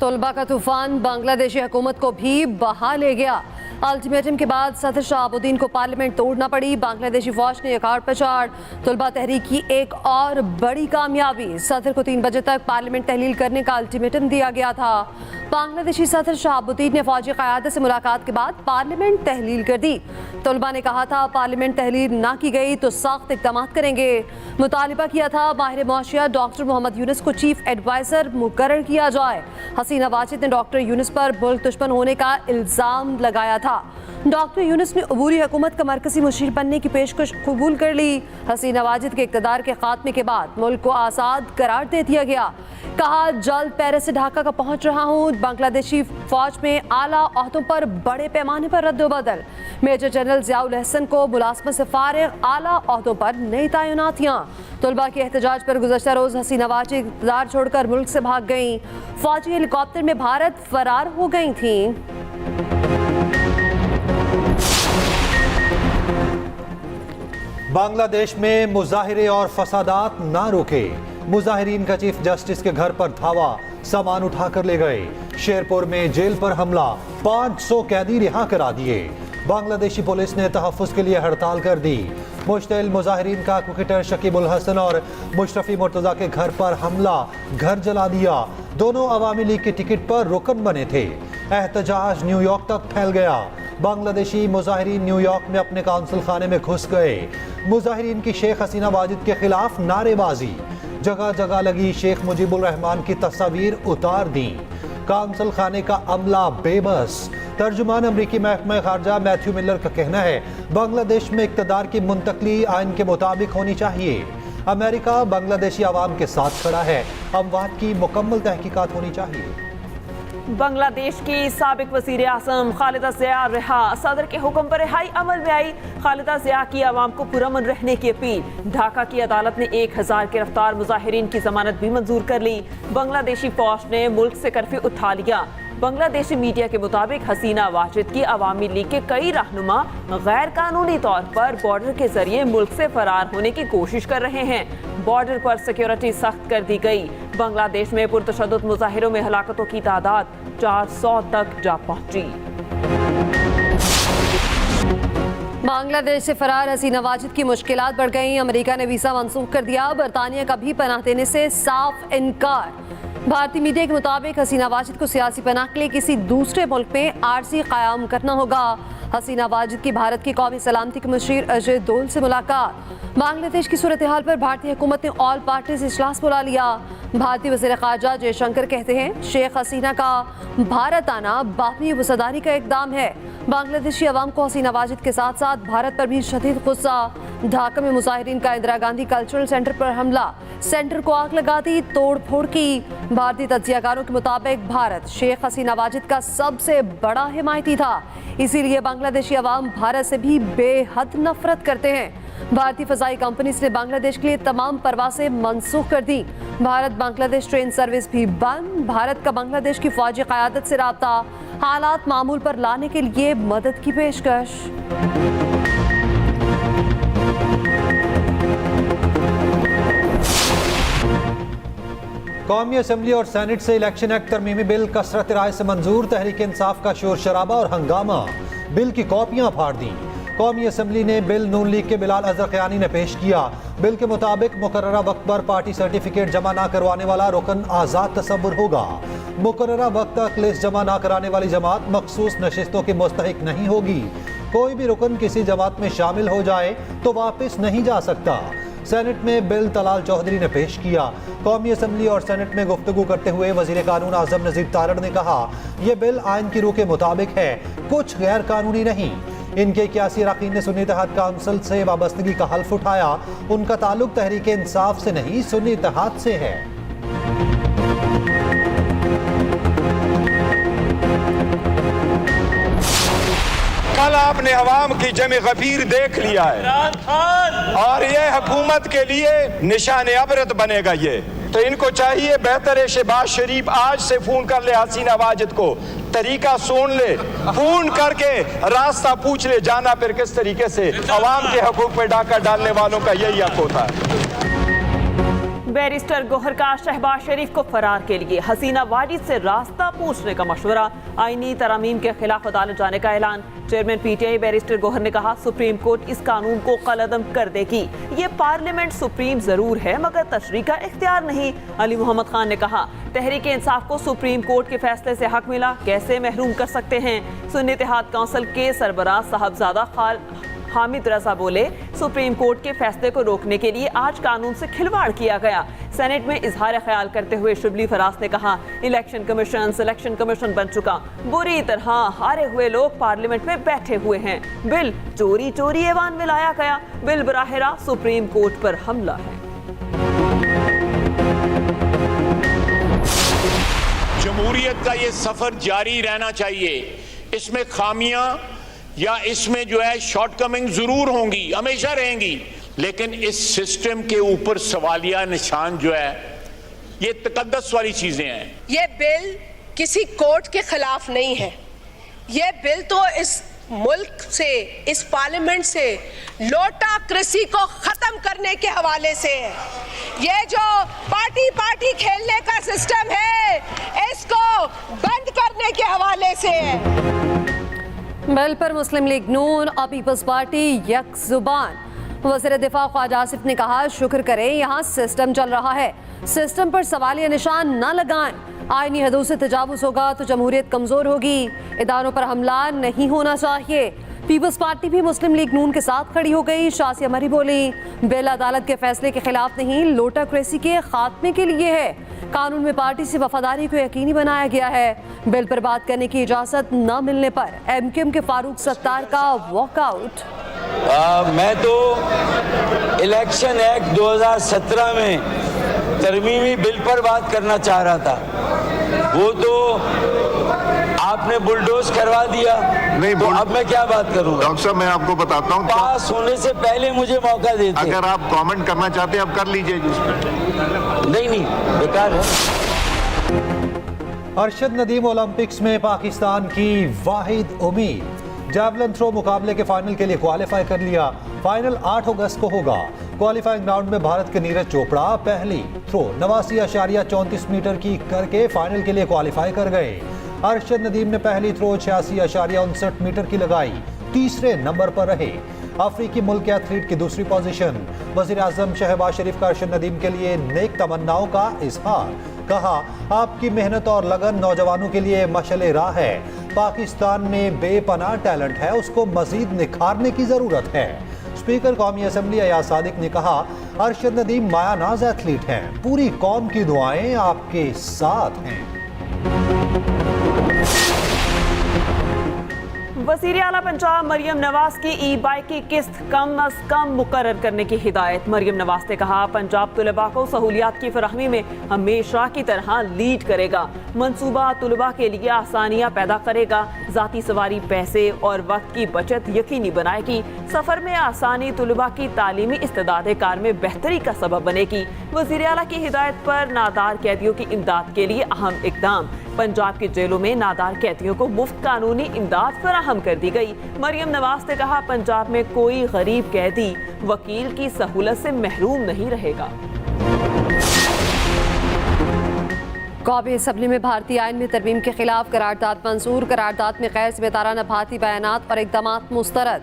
तलबा का तूफान बांग्लादेशी हुकूमत को भी बहा ले गया। अल्टीमेटम के बाद सदर शहाबुद्दीन को पार्लियामेंट तोड़ना पड़ी। बांग्लादेशी फौज ने एक पछाड़ तलबा तहरीक की एक और बड़ी कामयाबी। सदर को 3 बजे तक पार्लियामेंट तहलील करने का अल्टीमेटम दिया गया था। बांग्लादेशी सदर शहाबुद्दीन ने फौजी क़यादत से मुलाकात के बाद पार्लियामेंट तहलील कर दी। तलबा ने कहा था पार्लियामेंट तहलील ना की गई तो सख्त इक़दाम करेंगे। मुतालिबा किया था माहिर मुआशियात डॉक्टर मोहम्मद यूनुस को चीफ एडवाइज़र मुकर्रर किया जाए। हसीना वाजिद ने डॉक्टर यूनुस पर मुल्क दुश्मन होने का इल्ज़ाम लगाया था। डॉक्टर यूनुस ने अबूरी हुकूमत का मरकजी मुशीर बनने की पेशकश कबूल कर ली। हसीना वाजिद के इक़्तिदार के खात्मे के बाद मुल्क को आज़ाद करार दे दिया गया। कहा जल्द पेरिस से ढाका का पहुंच रहा हूं। बांग्लादेशी फौज में आला ओहदों पर बड़े पैमाने पर रद्द-ओ-बदल। मेजर जनरल ज़ियाउल हसन को मुलाज़मत से फारिग, आला ओहदों पर नई तैनातियां। तलबा के एहतजाज पर गुज़श्ता रोज़ हसीना वाजिद इक़्तिदार छोड़कर मुल्क से भाग गईं। फौजी हेलीकॉप्टर में भारत फरार हो गई थीं। बांग्लादेश में मुजाहिरे और फसादात ना रुके। मुजाहिरीन का चीफ जस्टिस के घर पर धावा, सामान उठाकर ले गए। शेरपुर में जेल पर हमला, 500 कैदी रिहा करा दिए। बांग्लादेशी पुलिस ने तहफ़्फ़ुज़ के लिए हड़ताल कर दी। मुश्तिल मुजाहिरीन का क्रिकेटर शकीब उल हसन और मुशरफी मुर्तज़ा के घर पर हमला, घर जला दिया। दोनों अवामी लीग की टिकट पर रुकन बने थे। एहतजाज न्यूयॉर्क तक फैल गया। बांग्लादेशी मुजाहिरीन न्यूयॉर्क में अपने काउंसिल खाने में घुस गए। मुजाहिरीन की शेख हसीना वाजिद के खिलाफ नारेबाजी, जगह जगह लगी शेख मुजीबुर रहमान की तस्वीर उतार दी। काउंसिल खाने का अमला बेबस। तर्जुमान अमरीकी महकमा खारजा मैथ्यू मिलर का कहना है बांग्लादेश में इक़्तिदार की मुंतकली आइन के मुताबिक होनी चाहिए। अमेरिका बांग्लादेशी आवाम के साथ खड़ा है। अमवात की मुकम्मल तहकीकात होनी चाहिए। बांग्लादेश की साबिक वज़ीर आज़म खालिदा ज़िया रिहा। सदर के हुक्म पर रिहाई अमल में आई। खालिदा ज़िया की आवाम को पुरअमन रहने की अपील। ढाका की अदालत ने 1000 गिरफ्तार मुजाहिरीन की जमानत भी मंजूर कर ली। बांग्लादेशी फौज ने मुल्क से कर्फ्यू उठा लिया। बांग्लादेशी मीडिया के मुताबिक हसीना वाजिद की अवामी लीग के कई रहनुमा गैर कानूनी तौर पर बॉर्डर के जरिए मुल्क से फरार होने की कोशिश कर रहे हैं। बॉर्डर पर सिक्योरिटी सख्त कर दी गई। बांग्लादेश में पुरतशद्दुद मुजाहिरों में हलाकतों की तादाद 400 तक जा पहुंची। बांग्लादेश से फरार हसीना वाजिद की मुश्किलात बढ़ गईं। अमेरिका ने वीज़ा मंसूख कर दिया। बरतानिया का भी पनाह देने से साफ इनकार। भारतीय मीडिया के मुताबिक हसीना वाजिद को सियासी पनाह के लिए किसी दूसरे मुल्क में आरज़ी क़याम करना होगा। हसीना वाजिद की भारत की कौमी सलामती के मुशीर अजय दोल से मुलाकात। बांग्लादेश की सूरत हाल पर भारतीय हुकूमत ने ऑल पार्टीज इजलास बुला लिया। भारतीय वज़ीर ख़ारजा जयशंकर कहते हैं शेख हसीना का भारत आना बाहमी वफ़ादारी का इक़दाम है। बांग्लादेशी अवाम को हसीना वाजिद के साथ साथ भारत पर भी शदीद गुस्सा। ढाका में मुजाहिरीन का इंदिरा गांधी कल्चरल सेंटर पर हमला, सेंटर को आग लगा दी, तोड़ फोड़ की। भारतीय तज्जियाकारों के मुताबिक भारत शेख हसीना वाजिद का सबसे बड़ा हिमायती था, इसीलिए बांग्लादेशी अवाम भारत से भी बेहद नफरत करते हैं। भारतीय फ़ज़ाई कंपनीज ने बांग्लादेश के लिए तमाम परवासें मनसूख कर दी। भारत बांग्लादेश ट्रेन सर्विस भी बंद। भारत का बांग्लादेश की फौजी क़यादत से राब्ता, हालात मामूल पर लाने के लिए मदद की पेशकश। कौमी असम्बली और सेनेट से इलेक्शन एक्ट तरमीमी बिल कसरत राय से मंजूर। तहरीक इंसाफ का शोर शराबा और हंगामा, बिल की कॉपियां फाड़ दी। कौमी असम्बली ने बिल नून लीग के बिलाल अजहर क़यानी ने पेश किया। बिल के मुताबिक मुकर्ररा वक्त पर पार्टी सर्टिफिकेट जमा ना करवाने वाला रुकन आज़ाद तसव्वुर होगा। मुकर्ररा वक्त तक लिस्ट जमा ना कराने वाली जमात मखसूस नशिस्तों की मुस्तहिक नहीं होगी। कोई भी रुकन किसी जमात में शामिल हो जाए तो वापस नहीं जा सकता। सेनेट में बिल तलाल चौधरी ने पेश किया। कौमी असम्बली और सेनेट में गुफ्तगू करते हुए वज़ीर कानून आज़म नज़ीर तारड़ ने कहा यह बिल आइन की रूह के मुताबिक है, कुछ गैर कानूनी नहीं। इनके 81 अरकान ने सुन्नी इत्तेहाद काउंसिल से वाबस्तगी का हल्फ उठाया। उनका ताल्लुक तहरीक इंसाफ से नहीं, सुन्नी इत्तेहाद से है। कल आपने अवाम की जमे गफीर देख लिया है और ये हुकूमत के लिए निशान अबरत बनेगा। ये तो इनको चाहिए बेहतर है शहबाज शरीफ आज से फोन कर ले हसीना वाजिद को, तरीका सुन ले, फोन करके रास्ता पूछ ले जाना फिर किस तरीके से। अवाम के हकूक पे डाका डालने वालों का यही हक होता है। बैरिस्टर गोहर का शहबाज शरीफ को फरार के लिए हसीना वाजिद से रास्ता पूछने का मशवरा, आईनी तरामीम के खिलाफ अदालत जाने का ऐलान। चेयरमैन पीटीआई बैरिस्टर गोहर ने कहा, सुप्रीम कोर्ट इस कानून को कलअदम कर देगी। ये पार्लियामेंट सुप्रीम जरूर है मगर तशरीह का इख्तियार नहीं। अली मोहम्मद खान ने कहा, तहरीक इंसाफ को सुप्रीम कोर्ट के फैसले से हक मिला, कैसे महरूम कर सकते हैं। सुन्नी इत्तेहाद काउंसिल के सरबराह साहबजादा हामिद रजा बोले, सुप्रीम कोर्ट के फैसले को रोकने के लिए आज कानून से खिलवाड़ किया गया। सेनेट में इजहार ख्याल करते हुए शिबली फराज ने कहा, इलेक्शन कमीशन सिलेक्शन कमीशन बन चुका, बुरी तरह हारे हुए लोग पार्लियामेंट में बैठे हुए हैं। बिल चोरी चोरी ऐवान में लाया गया, बिल बराह रास्त सुप्रीम कोर्ट पर हमला है। जमहूरियत का ये सफर जारी रहना चाहिए। इसमें खामियां या इसमें जो है शॉर्टकमिंग जरूर होंगी, हमेशा रहेंगी, लेकिन इस सिस्टम के ऊपर सवालिया निशान जो है ये तकद्दस वाली चीजें हैं। ये बिल किसी कोर्ट के खिलाफ नहीं है। ये बिल तो इस मुल्क से, इस पार्लियामेंट से लोटाक्रेसी को खत्म करने के हवाले से है। ये जो पार्टी पार्टी खेलने का सिस्टम है, इसको बंद करने के हवाले से है। बिल पर मुस्लिम लीग नून और पीपल्स पार्टी यक जुबान। वज़ीर दिफा ख्वाजा आसिफ ने कहा, शुक्र करें यहाँ सिस्टम चल रहा है, सिस्टम पर सवालिया निशान न लगाएं। आईनी हदूद से तजावुज़ होगा तो जमहूरियत कमज़ोर होगी, इदारों पर हमला नहीं होना चाहिए। पीपल्स पार्टी भी मुस्लिम लीग नून के साथ खड़ी हो गई। शासिया मरी बोली, बिल अदालत के फैसले के खिलाफ नहीं, लोटाक्रेसी के खात्मे के लिए है। कानून में पार्टी से वफादारी को यकीनी बनाया गया है। बिल पर बात करने की इजाज़त न मिलने पर एमक्यूएम के फारूक सत्तार का वॉकआउट। मैं तो इलेक्शन एक्ट 2017 में तरमीमी बिल पर बात करना चाह रहा था, वो तो आपने बुलडोज करवा दिया। नहीं तो अब मैं क्या बात करूं? डॉक्टर साहब, मैं आपको बताता हूँ, पास होने से पहले मुझे मौका देते। अगर आप कमेंट करना चाहते हैं आप कर लीजिए जिस पर। नहीं बेकार है। अरशद नदीम ओलंपिक्स में पाकिस्तान की वाहिद उम्मीद। जैवलिन थ्रो मुकाबले के फाइनल के लिए क्वालिफाई कर लिया। फाइनल 8 अगस्त को होगा। क्वालिफाइंग राउंड में भारत के नीरज चोपड़ा पहली थ्रो 89.34 मीटर की करके फाइनल के लिए क्वालिफाई कर गए। अरशद नदीम ने पहली थ्रो 86.59 मीटर की लगाई, तीसरे नंबर पर रहे। अफ्रीकी मुल्क के एथलीट की दूसरी पोजीशन। वजीर आजम शहबाज शरीफ का अरशद नदीम के लिए नेक तमन्नाओं का इजहार। कहा, आपकी मेहनत और लगन नौजवानों के लिए मशले राह है। पाकिस्तान में बेपनाह टैलेंट है, उसको मजीद निखारने की जरूरत है। स्पीकर कौमी असम्बली अयाज सादिक ने कहा, अरशद नदीम मायानाज एथलीट हैं, पूरी कौम की दुआएं आपके साथ हैं। वज़ीर आला पंजाब मरियम नवाज की ई बाइक की किस्त कम अज कम मुकर्रर करने की हिदायत। मरियम नवाज ने कहा, पंजाब तुलबा को सहूलियात की फराहमी में हमेशा की तरह लीड करेगा। मनसूबा तुलबा के लिए आसानियाँ पैदा करेगा। ज़ाती सवारी पैसे और वक्त की बचत यकीनी बनाएगी। सफ़र में आसानी तुलबा की तालीमी इस्तेदाद कार में बेहतरी का सबब बनेगी। वज़ीर आला की हिदायत पर नादार कैदियों की इमदाद के लिए अहम इकदाम। पंजाब की जेलों में नादार कैदियों को मुफ्त कानूनी इमदाद फराहम कर दी गई। मरियम नवाज ने कहा, पंजाब में कोई गरीब कैदी वकील की सहूलत से महरूम नहीं रहेगा। कौमी असम्बली में भारतीय आइन में तरमीम के खिलाफ करारदाद मंजूर। करारदाद में गैर जिम्मेदाराना भारतीय बयानात और इकदाम मुस्तरद।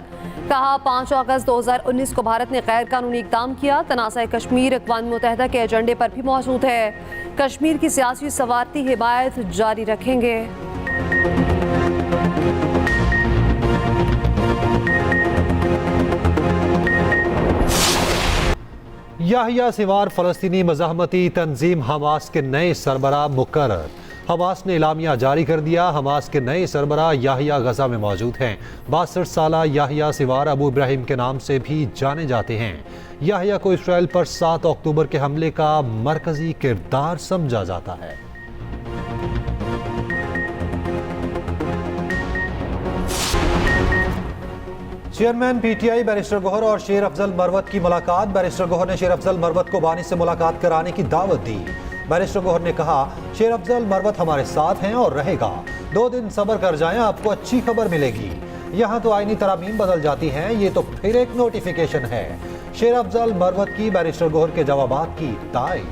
कहा, 5 अगस्त 2019 को भारत ने गैर कानूनी इकदाम किया। तनाज़ा कश्मीर अक़वाम मुत्तहिदा के एजेंडे पर भी मौजूद है। कश्मीर की सियासी सवारती हिमायत जारी रखेंगे। याहिया सिवार फलस्तीनी मज़ाहमती तंजीम हमास के नए सरबराह मुकर्रर। हमास ने इलामिया जारी कर दिया। हमास के नए सरबराह याहिया गजा में मौजूद हैं। 62 साला याहिया सिवार अबू इब्राहिम के नाम से भी जाने जाते हैं। याहिया को इसराइल पर 7 अक्टूबर के हमले का मरकजी किरदार समझा जाता है। चेयरमैन पीटीआई बैरिस्टर गोहर और शेर अफजल मरवत की मुलाकात। बैरिस्टर गोहर ने शेर अफजल मरवत को बानी से मुलाकात कराने की दावत दी। बैरिस्टर गोहर ने कहा, शेर अफजल मरवत हमारे साथ हैं और रहेगा। 2 दिन सब्र कर जाएं, आपको अच्छी खबर मिलेगी। यहाँ तो आईनी तरामीम बदल जाती हैं, ये तो फिर एक नोटिफिकेशन है। शेर अफजल मरवत की बैरिस्टर गोहर के जवाबात की तायद।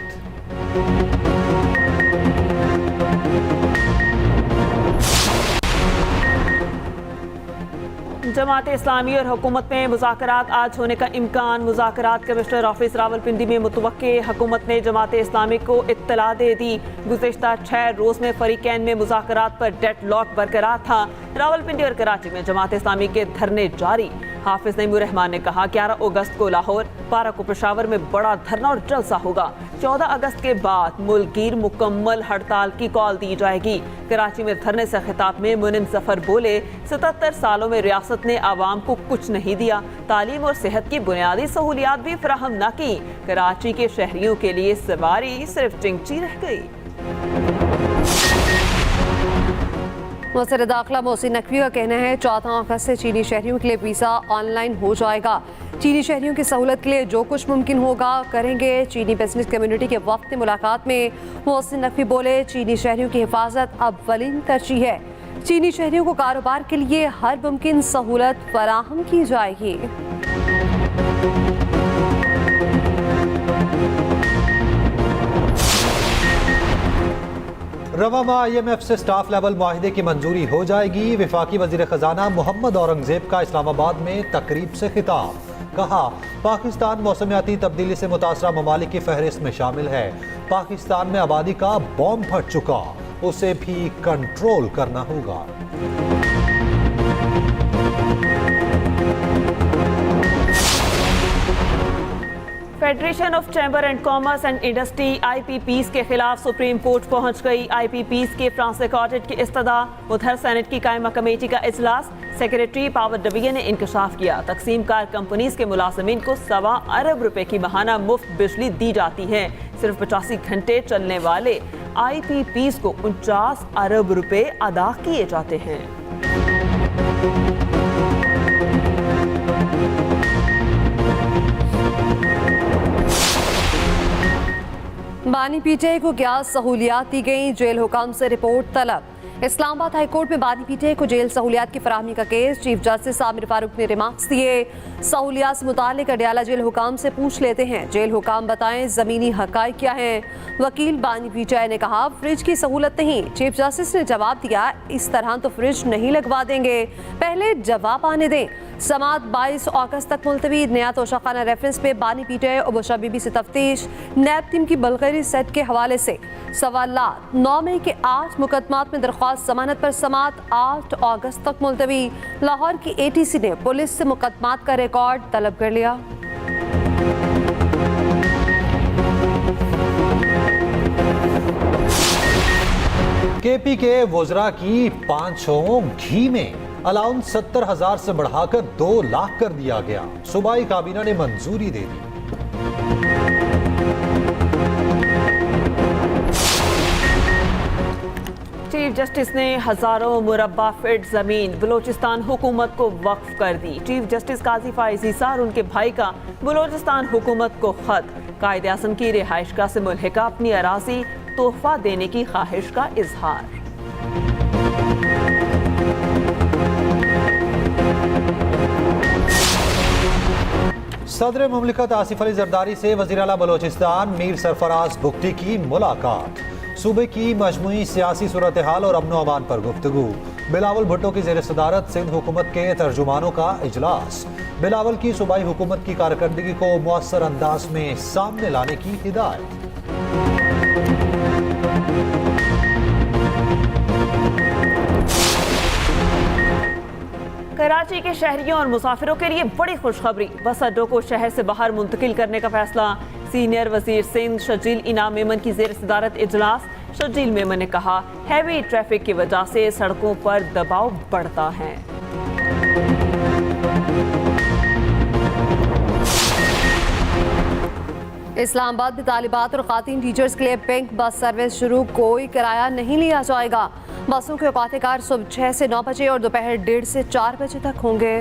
जमात इस्लामी और हुकूमत में मुज़ाकरात आज होने का इम्कान। मुज़ाकरात कमिश्नर ऑफिस रावलपिंडी में मुतवक्के। हुकूमत ने जमात इस्लामी को इत्तला दे दी। गुज़िश्ता 6 रोज़ में फरीकैन में मुज़ाकरात पर डेडलॉक बरकरार था। रावलपिंडी और कराची में जमात इस्लामी के धरने जारी। हाफिज नईमुर रहमान ने कहा 11 अगस्त को लाहौर, 12 को पेशावर में बड़ा धरना और जलसा होगा। 14 अगस्त के बाद मुल्कगीर मुकम्मल हड़ताल की कॉल दी जाएगी। कराची में धरने से खिताब में मुनिम जफर बोले 77 सालों में रियासत ने आवाम को कुछ नहीं दिया, तालीम और सेहत की बुनियादी सहूलियात भी फराहम न की। कराची के शहरियों के लिए सवारी सिर्फ चिंगची रह गई। वज़ीर दाखिला मोहसिन नकवी का कहना है 14 अगस्त से चीनी शहरियों के लिए वीज़ा ऑनलाइन हो जाएगा। चीनी शहरियों की सहूलत के लिए जो कुछ मुमकिन होगा करेंगे। चीनी बिजनेस कम्युनिटी के वक्त मुलाकात में मोहसिन नकवी बोले चीनी शहरियों की हिफाजत अव्वलीन तरजीह है। चीनी शहरियों को कारोबार के लिए हर मुमकिन सहूलत फराहम की जाएगी। रवा माह IMF से स्टाफ लेवल मुआहिदे की मंजूरी हो जाएगी। वफाकी वजीर खजाना मोहम्मद औरंगजेब का इस्लामाबाद में तकरीब से खिताब। कहा पाकिस्तान मौसमियाती तब्दीली से मुतासरा ममालिक की फहरिस्त में शामिल है। पाकिस्तान में आबादी का बॉम्ब फट चुका, उसे भी कंट्रोल करना होगा। Federation of chamber and commerce and industry IPPs के खिलाफ सुप्रीम कोर्ट पहुंच गई। IPPs के फ्रांसिक ऑडिट की इस्तदा। उधर सेनेट की कायमा कमेटी का इजलास। सेक्रेटरी पावर डिवीजन ने इंकशाफ किया तकसीम कार कंपनीज के मुलाजमीन को 1.25 अरब रुपए की माहाना मुफ्त बिजली दी जाती है। सिर्फ 85 घंटे चलने वाले IPPs को 49 अरब रुपए अदा किए जाते हैं। बानी PTI को क्या सहूलियात दी गई, जेल हुकाम से रिपोर्ट तलब। इस्लामाबाद हाई कोर्ट में बानी PTI को जेल सहूलियात की फराहमी का case. Chief justice Aamir Farooq ने रिमार्क्स दिए। सहूलियात से मुताल्लिक अडयाला जेल हुकाम से पूछ लेते हैं, जेल हुकाम बताएं ज़मीनी हक़ाइक़ क्या हैं। वकील बानी PTI ने कहा फ्रिज की सहूलत नहीं। चीफ जस्टिस ने जवाब दिया इस तरह तो फ्रिज नहीं लगवा देंगे, पहले जवाब आने दें। समात 22 अगस्त तक मुलतवी। नया तोशाखाना रेफरेंस पे बानी PTI और बुशरा बीबी से तफ्तीश। नैब टीम की बलगैरी सेट के हवाले से सवालात। 9 मई के 8 मुकदमात में दरख्वास्त जमानत पर समात 8 अगस्त तक मुलतवी। लाहौर की ATC ने पुलिस से मुकदमात का रिकॉर्ड तलब कर लिया। KP के वज़रा की 500 घी में अलाउंस 70,000 से बढ़ाकर 2 लाख कर दिया गया। सूबाई काबीना ने मंजूरी दे दी। चीफ जस्टिस ने हजारों मुरब्बा फीट जमीन बलूचिस्तान हुकूमत को वक्फ कर दी। चीफ जस्टिस काजी फाइज ईसा और उनके भाई का बलूचिस्तान हुकूमत को खत। कायदे आज़म की रिहाइशगाह से मुल्हिका अपनी अराजी तोहफा देने की ख्वाहिश का इजहार। सदर मुमलिकत आसिफ अली जरदारी से वज़ीर आला बलोचिस्तान मीर सरफराज बुख्ती की मुलाकात। सूबे की मजमूई सियासी सूरत हाल और अमन अमान पर गुफ्तगू। बिलावल भुट्टो की ज़ेर सदारत सिंध हुकूमत के तर्जुमानों का इजलास। बिलावल की सूबाई हुकूमत की कारकर्दगी को मुअस्सर अंदाज में सामने लाने की हिदायत। कराची के शहरियों और मुसाफिरों के लिए बड़ी खुशखबरी। बस अड्डों को शहर से बाहर मुंतकिल करने का फैसला। सीनियर वजीर सिंध शजील इनाम मेमन की ज़ेर सदारत इजलास। शजील मेमन ने कहा हैवी ट्रैफिक की वजह से सड़कों पर दबाव बढ़ता है। इस्लामाबाद में तालिबात और खातीन टीचर्स के लिए पिंक बस सर्विस शुरू। कोई किराया नहीं लिया जाएगा। बसों के औकात कार सुबह 6 से 9 बजे और दोपहर 1:30 से 4 बजे तक होंगे।